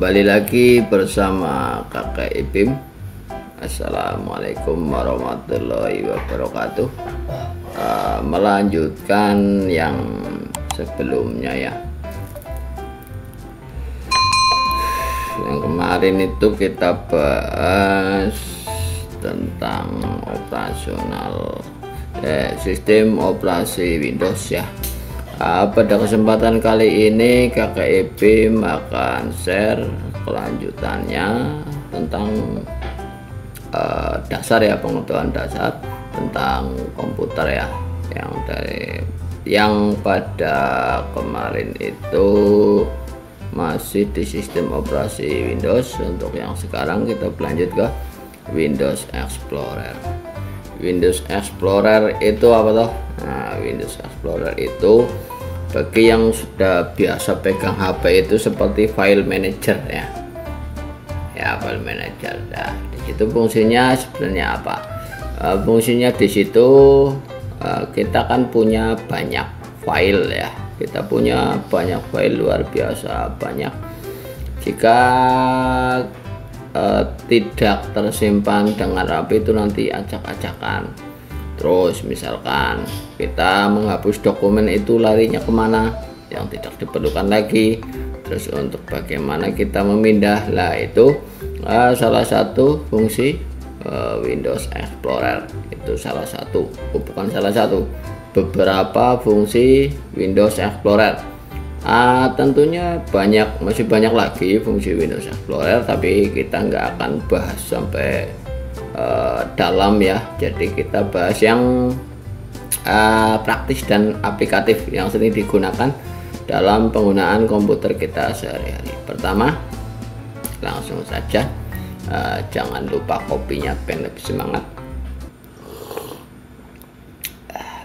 Kembali lagi bersama kakak Ipim. Assalamualaikum warahmatullahi wabarakatuh. Melanjutkan yang sebelumnya ya. Yang kemarin itu kita bahas tentang sistem operasi Windows ya. Pada kesempatan kali ini kakak Ipim akan share kelanjutannya tentang dasar ya, pengetahuan dasar tentang komputer ya, yang pada kemarin itu masih di sistem operasi Windows. Untuk yang sekarang kita berlanjut ke Windows Explorer. Windows Explorer itu apa toh? Nah, Windows Explorer itu bagi yang sudah biasa pegang HP itu seperti file manager ya. Ya, file manager. Nah, di situ fungsinya sebenarnya apa? Fungsinya di situ kita kan punya banyak file ya. Kita punya banyak file, luar biasa banyak. Jika tidak tersimpan dengan rapi itu nanti acak-acakan. Terus misalkan kita menghapus dokumen itu larinya kemana, yang tidak diperlukan lagi. Terus untuk bagaimana kita memindah, lah itu salah satu fungsi Windows Explorer. Itu salah satu, bukan salah satu, beberapa fungsi Windows Explorer. Tentunya masih banyak lagi fungsi Windows Explorer, tapi kita nggak akan bahas sampai dalam ya. Jadi kita bahas yang praktis dan aplikatif yang sering digunakan dalam penggunaan komputer kita sehari-hari. Pertama, langsung saja, jangan lupa kopinya, pen lebih semangat.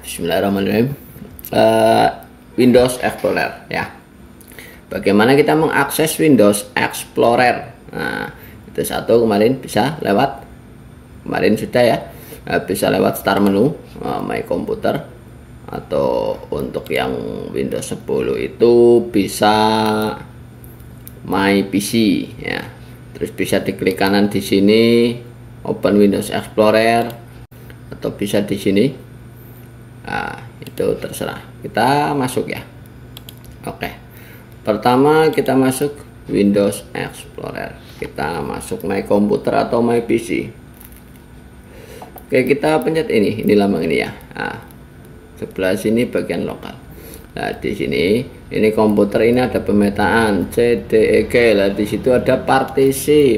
Bismillahirrahmanirrahim. Windows Explorer ya. Bagaimana kita mengakses Windows Explorer? Nah, itu satu, kemarin bisa lewat, kemarin sudah ya, bisa lewat start menu, My Computer, atau untuk yang Windows 10 itu bisa My PC ya. Terus bisa diklik kanan di sini, Open Windows Explorer, atau bisa di sini. Nah, itu terserah, kita masuk ya. Oke, pertama kita masuk Windows Explorer, kita masuk My Computer atau My PC. Oke, kita pencet ini lambang ini ya. Nah, sebelah sini bagian lokal. Nah, di sini ini komputer, ini ada pemetaan CDEG. Lah, di situ ada partisi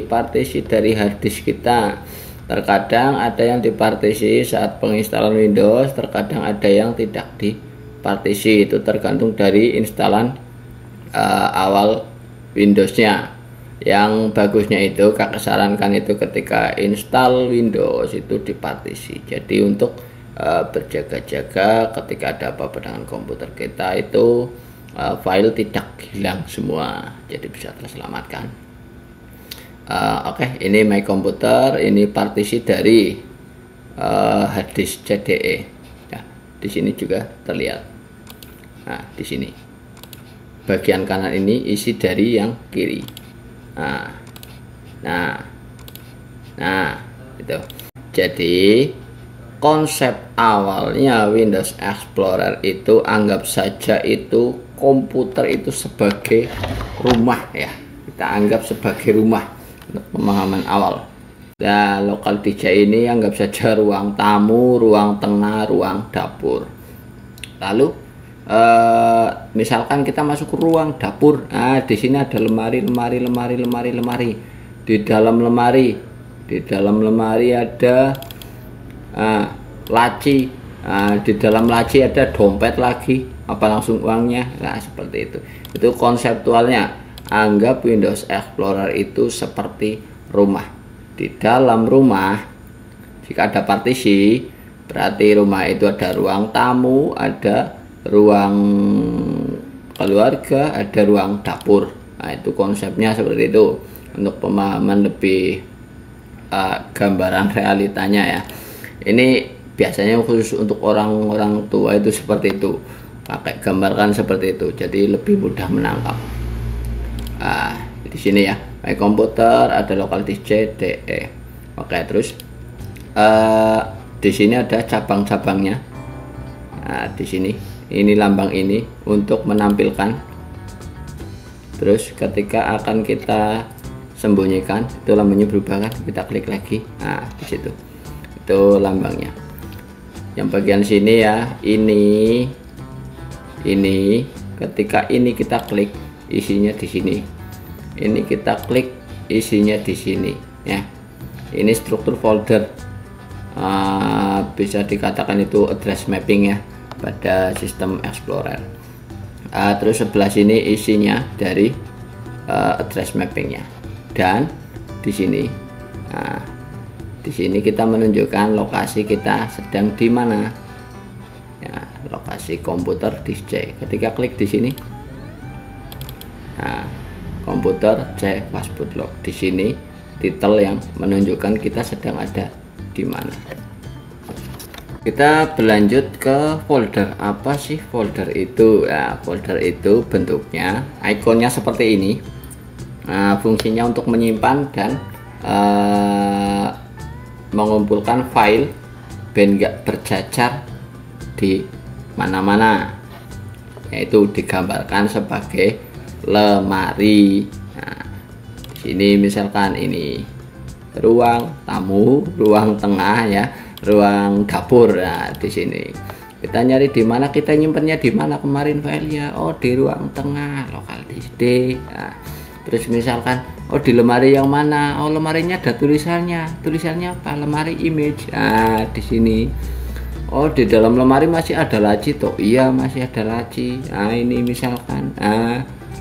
dari harddisk kita. Terkadang ada yang dipartisi saat penginstalan Windows, terkadang ada yang tidak dipartisi. Itu tergantung dari instalan awal Windowsnya. Yang bagusnya itu, kakak sarankan itu ketika install Windows itu dipartisi. Jadi untuk berjaga-jaga ketika ada apa-apa dengan komputer kita itu file tidak hilang semua, jadi bisa terselamatkan. Oke, ini My Computer, ini partisi dari harddisk CDE ya. Di sini juga terlihat. Nah, di sini bagian kanan ini isi dari yang kiri. Nah itu. Jadi konsep awalnya Windows Explorer itu, anggap saja itu komputer itu sebagai rumah ya. Kita anggap sebagai rumah untuk pemahaman awal. Nah, lokal DJ ini anggap saja ruang tamu, ruang tengah, ruang dapur. Lalu misalkan kita masuk ke ruang dapur. Nah, di sini ada lemari. Di dalam lemari ada laci. Di dalam laci ada dompet lagi, apa langsung uangnya. Nah, seperti itu. Itu konseptualnya. Anggap Windows Explorer itu seperti rumah. Di dalam rumah, jika ada partisi, berarti rumah itu ada ruang tamu, ada ruang keluarga, ada ruang dapur. Nah, itu konsepnya seperti itu. Untuk pemahaman lebih gambaran realitanya ya. Ini biasanya khusus untuk orang-orang tua itu seperti itu. Pakai gambarkan seperti itu, jadi lebih mudah menangkap. Di sini ya, My komputer, ada local disk C, D, E. Oke, terus di sini ada cabang-cabangnya. Nah, di sini ini lambang ini untuk menampilkan. Terus ketika akan kita sembunyikan, itu lambangnya berubah kan, kita klik lagi. Nah, di situ itu lambangnya. Yang bagian sini ya, ini ketika ini kita klik, isinya di sini. Ini kita klik, isinya di sini ya. Ini struktur folder, bisa dikatakan itu address mapping ya pada sistem Explorer. Terus sebelah sini isinya dari address mappingnya, dan di sini, di sini kita menunjukkan lokasi kita sedang di mana ya, lokasi komputer disk C. Ketika klik di sini, komputer C flash bootlock, di sini titel yang menunjukkan kita sedang ada di mana. Kita berlanjut ke folder. Apa sih folder itu? Ya, folder itu bentuknya, ikonnya seperti ini. Fungsinya untuk menyimpan dan mengumpulkan file ben nggak berjajar di mana-mana, yaitu digambarkan sebagai lemari. Nah, di sini misalkan ini ruang tamu, ruang tengah ya, ruang dapur. Nah, di sini kita nyari di mana, kita nyimpennya di mana kemarin filenya. Oh, di ruang tengah, local disk D. Nah, terus misalkan oh di lemari yang mana, oh lemarinya ada tulisannya. Tulisannya apa? Lemari image. Nah, di sini oh di dalam lemari masih ada laci toh. Iya, masih ada laci. Nah, ini misalkan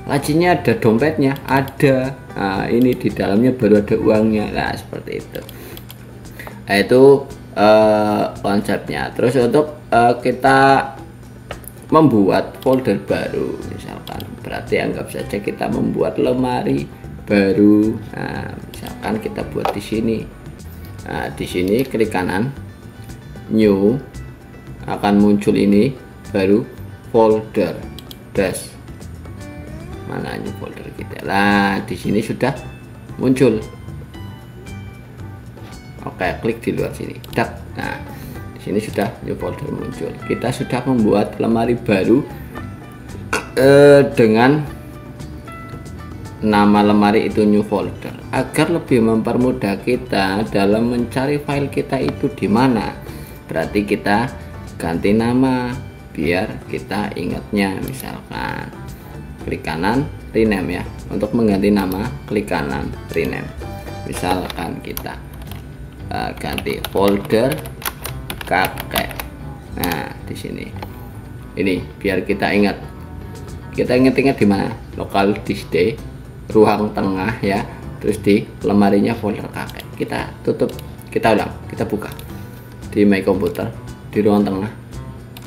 lacinya ada, dompetnya ada. Nah, ini di dalamnya baru ada uangnya. Nah, seperti itu. Nah, itu konsepnya. Terus untuk kita membuat folder baru misalkan, berarti anggap saja kita membuat lemari baru. Nah, misalkan kita buat di sini. Nah, di sini klik kanan, new, akan muncul ini baru folder dash. Mana new folder kita? Nah, di sini sudah muncul. Oke, klik di luar sini. Nah, di sini sudah new folder muncul. Kita sudah membuat lemari baru dengan nama lemari itu new folder, agar lebih mempermudah kita dalam mencari file kita itu di mana. Berarti kita ganti nama biar kita ingatnya. Misalkan klik kanan rename ya. Untuk mengganti nama klik kanan rename. Misalkan kita ganti folder kakek. Nah, di sini ini biar kita ingat. Kita ingat-ingat di mana? Local disk D, ruang tengah ya. Terus di lemarinya folder kakek. Kita tutup, kita ulang, kita buka di My Computer, di ruang tengah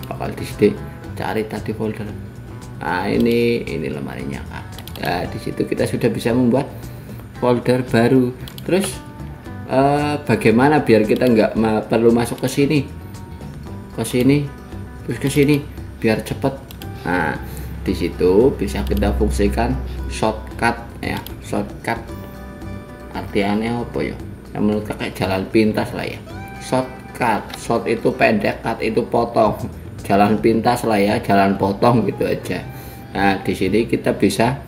local disk D, cari tadi folder. Nah, ini lemarinya kakek. Nah, di situ kita sudah bisa membuat folder baru. Terus bagaimana biar kita nggak perlu masuk ke sini, terus ke sini biar cepet. Nah, di situ bisa kita fungsikan shortcut ya. Shortcut artiannya apa ya? Yang menurut kakek jalan pintas lah ya. Shortcut, short itu pendek, cut itu potong. Jalan pintas lah ya, jalan potong gitu aja. Nah, di sini kita bisa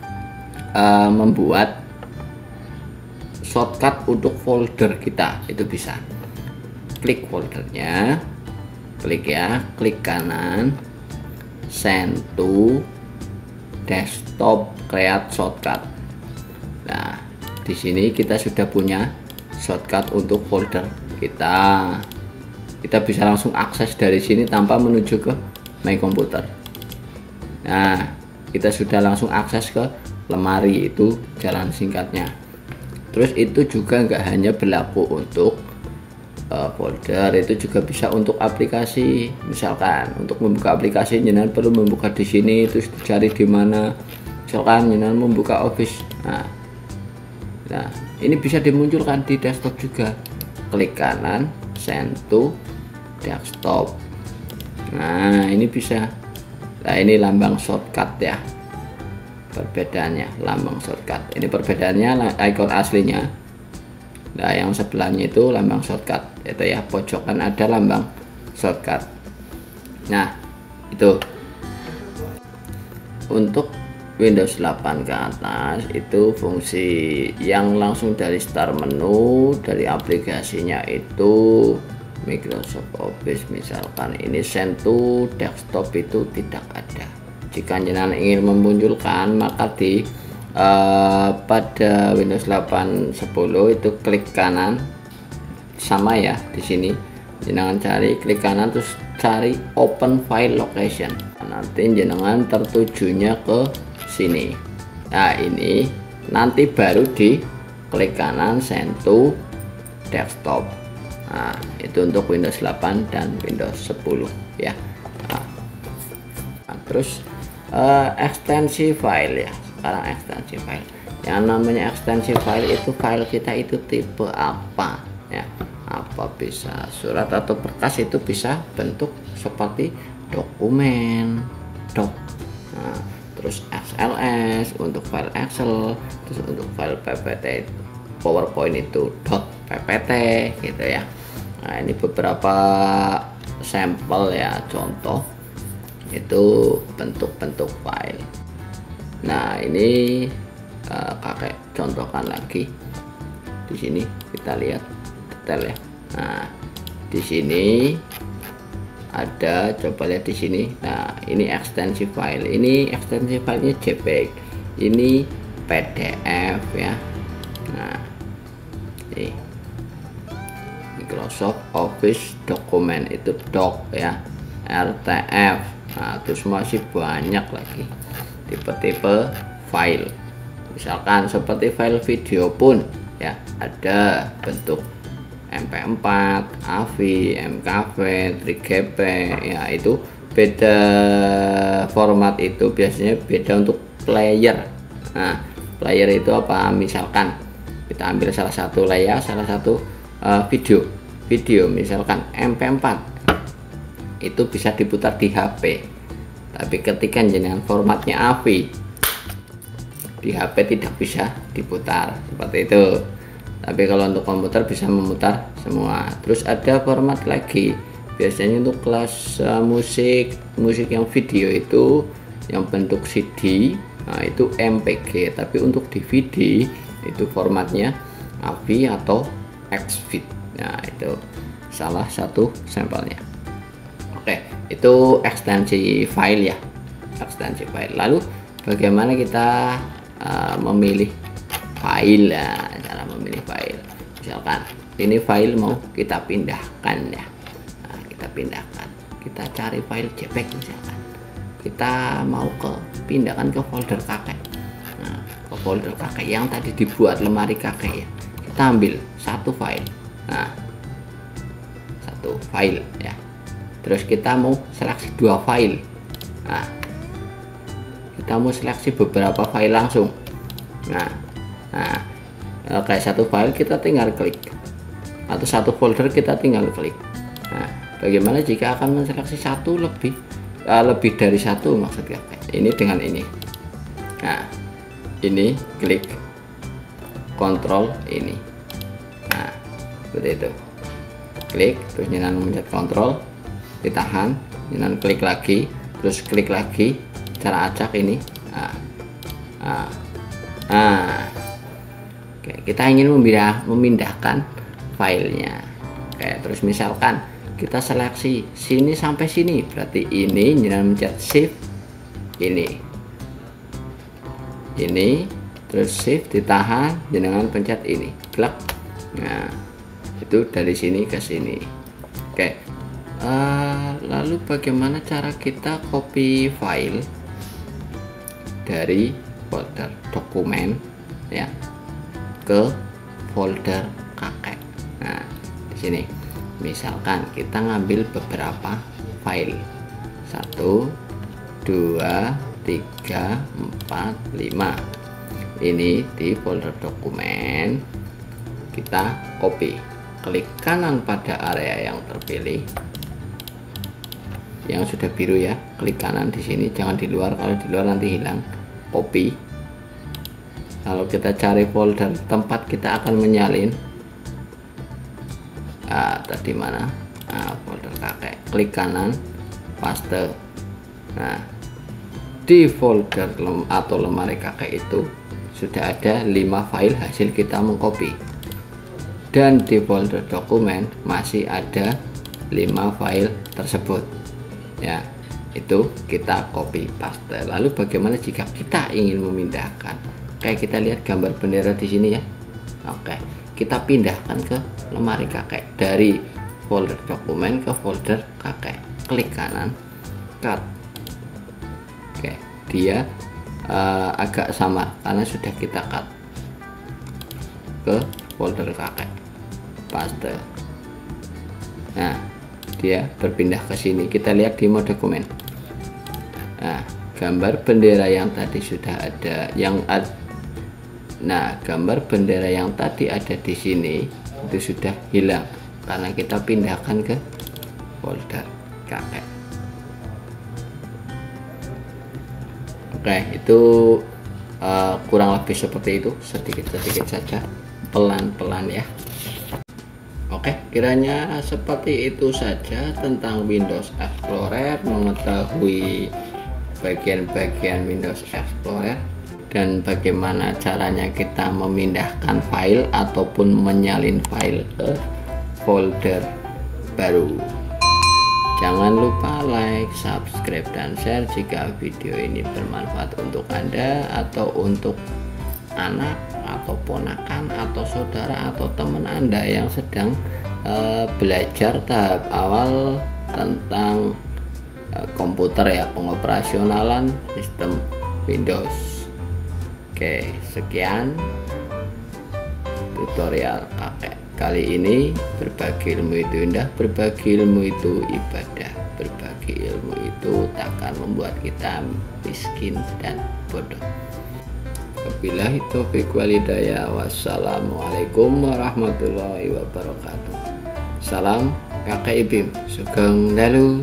membuat shortcut untuk folder kita. Itu bisa klik foldernya, klik ya, klik kanan, send to desktop, create shortcut. Nah, di sini kita sudah punya shortcut untuk folder kita. Kita bisa langsung akses dari sini tanpa menuju ke My Computer. Nah, kita sudah langsung akses ke lemari, itu jalan singkatnya. Terus itu juga nggak hanya berlaku untuk folder, itu juga bisa untuk aplikasi. Misalkan untuk membuka aplikasi, jenengan perlu membuka di sini, terus dicari di mana. Misalkan jenengan membuka Office. Nah, ini bisa dimunculkan di desktop juga. Klik kanan, send to desktop. Nah, ini bisa. Nah, ini lambang shortcut ya. perbedaannya lambang shortcut. Ini perbedaannya icon aslinya. Nah, yang sebelahnya itu lambang shortcut. Itu ya, pojokan ada lambang shortcut. Nah, itu untuk Windows 8 ke atas itu fungsi yang langsung dari start menu dari aplikasinya itu Microsoft Office. Misalkan ini send to desktop itu tidak ada. Jika jenengan ingin memunculkan, maka di pada Windows 8 10 itu klik kanan, sama ya di sini. Jenengan cari, klik kanan terus cari open file location. Nanti jenengan tertujunya ke sini. Nah, ini nanti baru di klik kanan send to desktop. Nah, itu untuk Windows 8 dan Windows 10 ya. Nah, terus ekstensi file ya. Sekarang ekstensi file. Yang namanya ekstensi file itu file kita itu tipe apa ya? Apa bisa surat atau berkas, itu bisa bentuk seperti dokumen, doc. Nah, terus XLS untuk file Excel, terus untuk file PPT PowerPoint itu .ppt gitu ya. Nah, ini beberapa sampel ya, contoh itu bentuk-bentuk file. Nah, ini kakek contohkan lagi. Di sini kita lihat detail ya. Nah, di sini ada, coba lihat di sini. Nah, ini ekstensi file. Ini ekstensi filenya JPEG. Ini PDF ya. Nah, ini Microsoft Office dokumen itu doc ya, RTF. Nah, terus masih banyak lagi tipe-tipe file. Misalkan seperti file video pun ya, ada bentuk MP4, AVI, MKV, 3GP ya, itu beda format, itu biasanya beda untuk player. Nah, player itu apa? Misalkan kita ambil salah satu layar, salah satu video misalkan MP4 itu bisa diputar di HP, tapi ketika jenengan formatnya AVI di HP tidak bisa diputar seperti itu. Tapi kalau untuk komputer bisa memutar semua. Terus ada format lagi, biasanya untuk kelas musik yang video itu yang bentuk CD, nah itu MPG. Tapi untuk DVD itu formatnya AVI atau XVID. Nah, itu salah satu sampelnya. Oke, itu ekstensi file ya, ekstensi file. Lalu bagaimana kita memilih file ya? Cara memilih file, misalkan ini file mau kita pindahkan ya. Nah, kita pindahkan, kita cari file JPEG misalkan, kita mau pindahkan ke folder kakek. Nah, ke folder kakek yang tadi dibuat lemari kakek ya, kita ambil satu file. Nah, satu file ya, terus kita mau seleksi dua file. Nah, kita mau seleksi beberapa file langsung. Nah, kayak satu file kita tinggal klik, atau satu folder kita tinggal klik. Nah, bagaimana jika akan menseleksi satu lebih dari satu, maksudnya ini dengan ini. Nah, ini klik kontrol ini. Nah, seperti itu, klik terus jenengan mencet kontrol, ditahan, jenengan klik lagi, terus klik lagi, cara acak ini. Oke, kita ingin memindahkan filenya. Oke, terus misalkan kita seleksi sini sampai sini, berarti ini jenengan mencet shift ini, terus shift ditahan, jenengan pencet ini, klik. Nah, itu dari sini ke sini. Oke, lalu bagaimana cara kita copy file dari folder dokumen ya ke folder kakek? Nah, di sini misalkan kita ngambil beberapa file, 1 2 3 4 5, ini di folder dokumen, kita copy, klik kanan pada area yang terpilih yang sudah biru ya, klik kanan di sini, jangan di luar, kalau di luar nanti hilang. copy. Lalu kita cari folder tempat kita akan menyalin. Tadi mana? Folder kakek. Klik kanan, paste. Nah, di folder atau lemari kakek itu sudah ada 5 file hasil kita mengcopy, dan di folder dokumen masih ada 5 file tersebut ya. Itu kita copy paste. Lalu bagaimana jika kita ingin memindahkan? Kayak kita lihat gambar bendera di sini ya. Oke, kita pindahkan ke lemari kakek dari folder dokumen ke folder kakek. Klik kanan, cut. Oke, dia agak samar karena sudah kita cut ke folder kakek, paste. Nah, dia berpindah ke sini. Kita lihat di mode dokumen. Nah, gambar bendera yang tadi sudah ada, gambar bendera yang tadi ada di sini itu sudah hilang karena kita pindahkan ke folder kakek. Oke, itu kurang lebih seperti itu, sedikit-sedikit saja, pelan-pelan ya. Oke, kiranya seperti itu saja tentang Windows Explorer, mengetahui bagian-bagian Windows Explorer dan bagaimana caranya kita memindahkan file ataupun menyalin file ke folder baru. Jangan lupa like, subscribe, dan share jika video ini bermanfaat untuk Anda atau untuk anak atau ponakan atau saudara atau teman Anda yang sedang belajar tahap awal tentang komputer ya, pengoperasionalan sistem Windows. Oke, sekian tutorial kakek kali ini. Berbagi ilmu itu indah, berbagi ilmu itu ibadah, berbagi ilmu itu takkan membuat kita miskin dan bodoh. Wabillahi taufiq wal hidayah. Wassalamualaikum warahmatullahi wabarakatuh. Salam kakek Ibim, sugeng dalu.